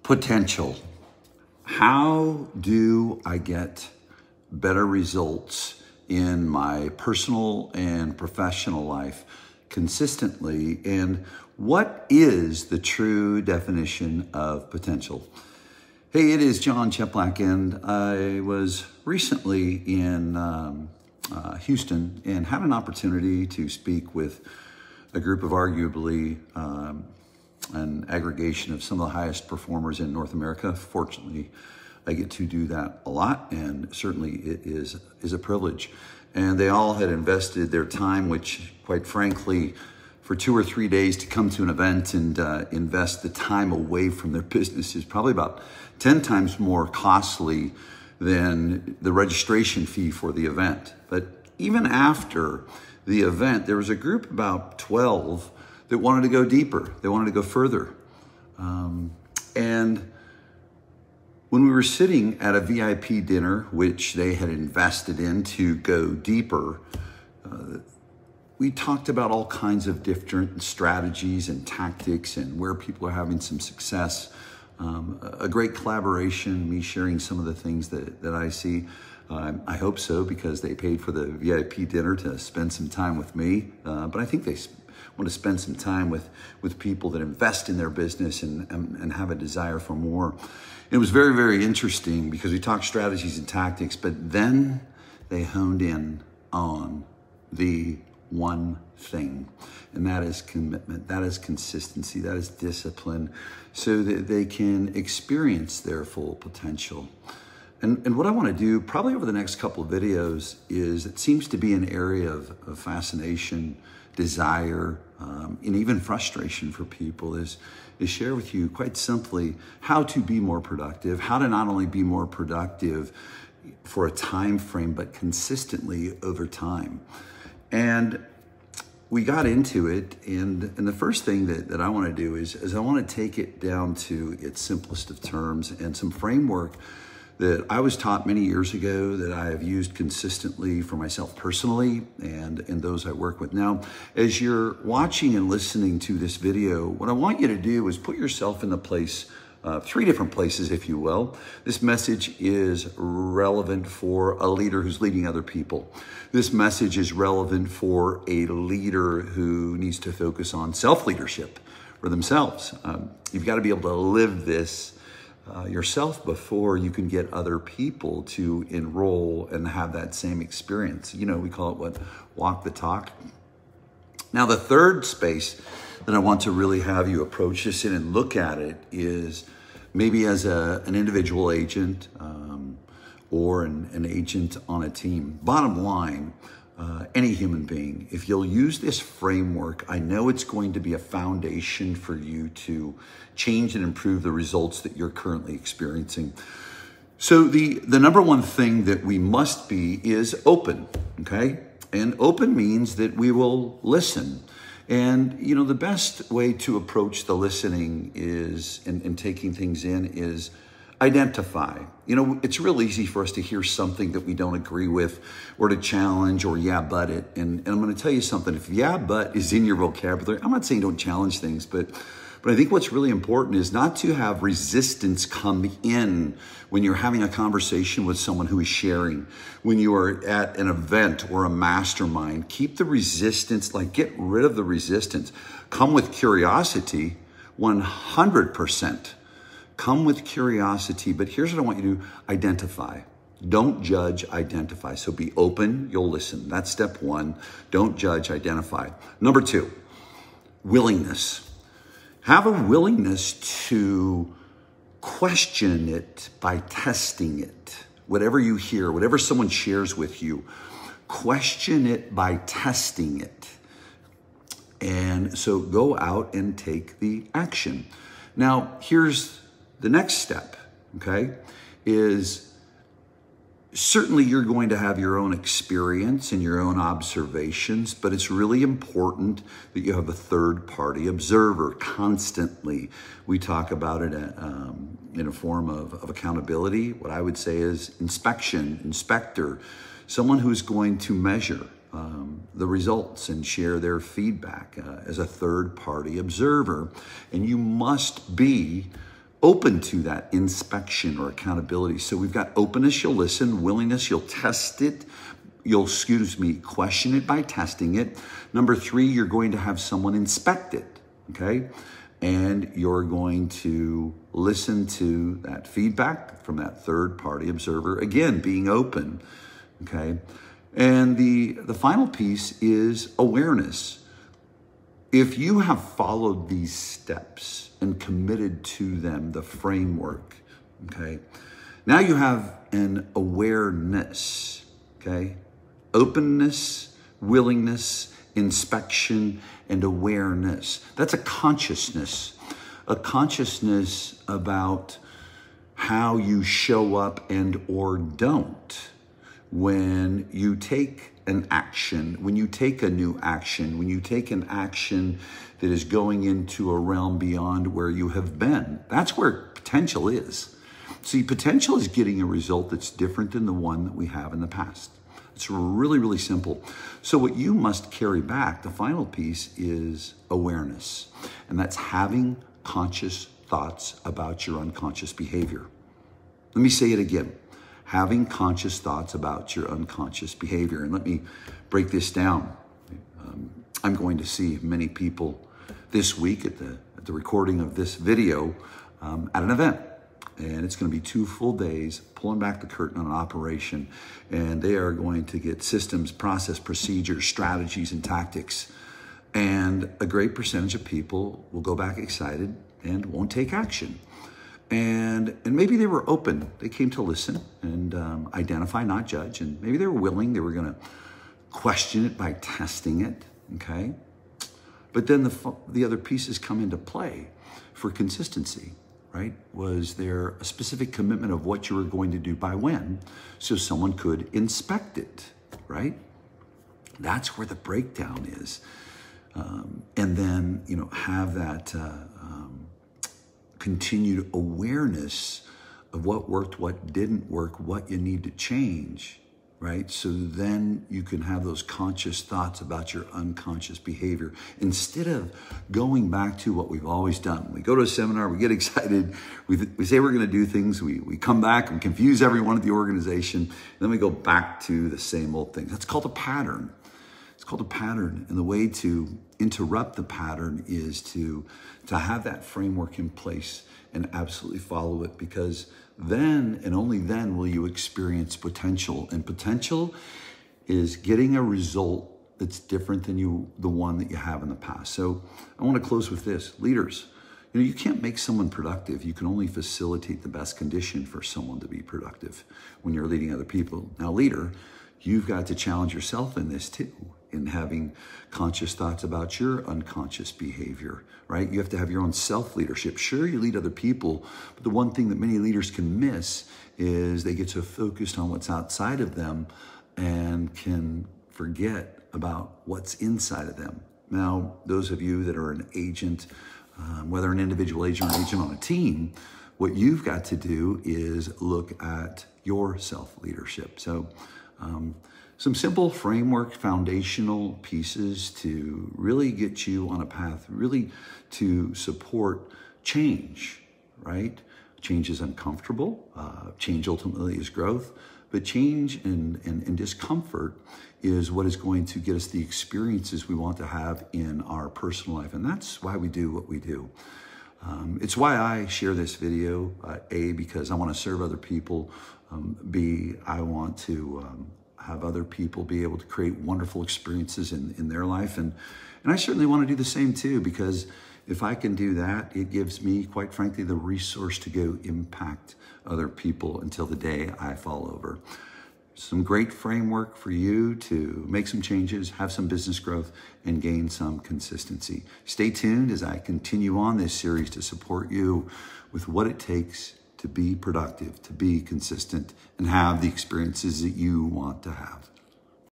Potential. How do I get better results in my personal and professional life consistently? And what is the true definition of potential? Hey, it is John Cheplack, and I was recently in Houston and had an opportunity to speak with a group of arguably an aggregation of some of the highest performers in North America. Fortunately, I get to do that a lot, and certainly it is a privilege. And they all had invested their time, which quite frankly, for 2 or 3 days to come to an event and invest the time away from their business is probably about 10 times more costly than the registration fee for the event. But even after the event, there was a group, about 12, that wanted to go deeper. They wanted to go further. And when we were sitting at a VIP dinner, which they had invested in to go deeper, we talked about all kinds of different strategies and tactics and where people are having some success. A great collaboration, me sharing some of the things that I see. I hope so, because they paid for the VIP dinner to spend some time with me. But I think they want to spend some time with people that invest in their business and have a desire for more. It was very, very interesting because we talked strategies and tactics, but then they honed in on the one thing, and that is commitment, that is consistency, that is discipline, so that they can experience their full potential. And what I want to do probably over the next couple of videos is, it seems to be an area of fascination, desire, and even frustration for people, is share with you quite simply how to be more productive, how to not only be more productive for a time frame, but consistently over time. And we got into it, and the first thing that I want to do is I want to take it down to its simplest of terms, and some framework that I was taught many years ago that I have used consistently for myself personally and those I work with. Now, as you're watching and listening to this video, what I want you to do is put yourself in the place, 3 different places, if you will. This message is relevant for a leader who's leading other people. This message is relevant for a leader who needs to focus on self-leadership for themselves. You've got to be able to live this yourself before you can get other people to enroll and have that same experience. You know, we call it walk the talk. Now, the third space that I want to really have you approach this in and look at it is maybe as an individual agent or an agent on a team. Bottom line, any human being, if you'll use this framework, I know it's going to be a foundation for you to change and improve the results that you're currently experiencing. So the number one thing that we must be is open, okay? And open means that we will listen. And, you know, the best way to approach the listening is, and taking things in, is identify. You know, it's real easy for us to hear something that we don't agree with, or to challenge, or yeah, but it. And I'm going to tell you something. If yeah, but is in your vocabulary, I'm not saying don't challenge things, but I think what's really important is not to have resistance come in when you're having a conversation with someone who is sharing. When you are at an event or a mastermind, keep the resistance, like get rid of the resistance. Come with curiosity, 100%. Come with curiosity, but here's what I want you to identify. Don't judge, identify. So be open, you'll listen. That's step 1. Don't judge, identify. Number 2, willingness. Have a willingness to question it by testing it. Whatever you hear, whatever someone shares with you, question it by testing it. And so go out and take the action. Now, here's the next step, okay, is certainly you're going to have your own experience and your own observations, but it's really important that you have a third-party observer constantly. We talk about it in a form of accountability. What I would say is inspector, someone who's going to measure the results and share their feedback as a third-party observer. And you must be open to that inspection or accountability. So we've got openness, you'll listen, willingness, you'll test it. You'll, question it by testing it. Number 3, you're going to have someone inspect it, okay? And you're going to listen to that feedback from that third-party observer. Again, being open, okay? And the final piece is awareness. If you have followed these steps and committed to them, the framework, okay? Now you have an awareness, okay? Openness, willingness, inspection, and awareness. That's a consciousness about how you show up and or don't when you take an action, when you take a new action, when you take an action that is going into a realm beyond where you have been. That's where potential is. See, potential is getting a result that's different than the one that we have in the past. It's really, really simple. So what you must carry back, the final piece, is awareness. And that's having conscious thoughts about your unconscious behavior. Let me say it again. Having conscious thoughts about your unconscious behavior. And let me break this down. I'm going to see many people this week at the recording of this video at an event. And it's going to be 2 full days, pulling back the curtain on an operation. And they are going to get systems, process, procedures, strategies, and tactics. And a great percentage of people will go back excited and won't take action. And maybe they were open. They came to listen and identify, not judge. And maybe they were willing. They were going to question it by testing it, okay? But then the other pieces come into play for consistency. Right? Was there a specific commitment of what you were going to do by when so someone could inspect it, right? That's where the breakdown is. And then, have that continued awareness of what worked, what didn't work, what you need to change, right? So then you can have those conscious thoughts about your unconscious behavior instead of going back to what we've always done. We go to a seminar, we get excited, we say we're going to do things, we come back and confuse everyone at the organization, and then we go back to the same old thing. That's called a pattern. It's called a pattern, and the way to interrupt the pattern is to have that framework in place and absolutely follow it, because then and only then will you experience potential. And potential is getting a result that's different than the one that you have in the past. So I want to close with this. Leaders, you can't make someone productive. You can only facilitate the best condition for someone to be productive when you're leading other people. Now, leader, you've got to challenge yourself in this too, in having conscious thoughts about your unconscious behavior, right? You have to have your own self-leadership. Sure, you lead other people, but the one thing that many leaders can miss is they get so focused on what's outside of them and can forget about what's inside of them. Now, those of you that are an agent, whether an individual agent or an agent on a team, what you've got to do is look at your self-leadership. So, some simple framework, foundational pieces to really get you on a path, really to support change, right? Change is uncomfortable. Change ultimately is growth. But change and discomfort is what is going to get us the experiences we want to have in our personal life. And that's why we do what we do. It's why I share this video, A, because I want to serve other people. B, I want to have other people be able to create wonderful experiences in their life. And I certainly want to do the same too, because if I can do that, it gives me, quite frankly, the resource to go impact other people until the day I fall over. Some great framework for you to make some changes, have some business growth, and gain some consistency. Stay tuned as I continue on this series to support you with what it takes to be productive, to be consistent, and have the experiences that you want to have.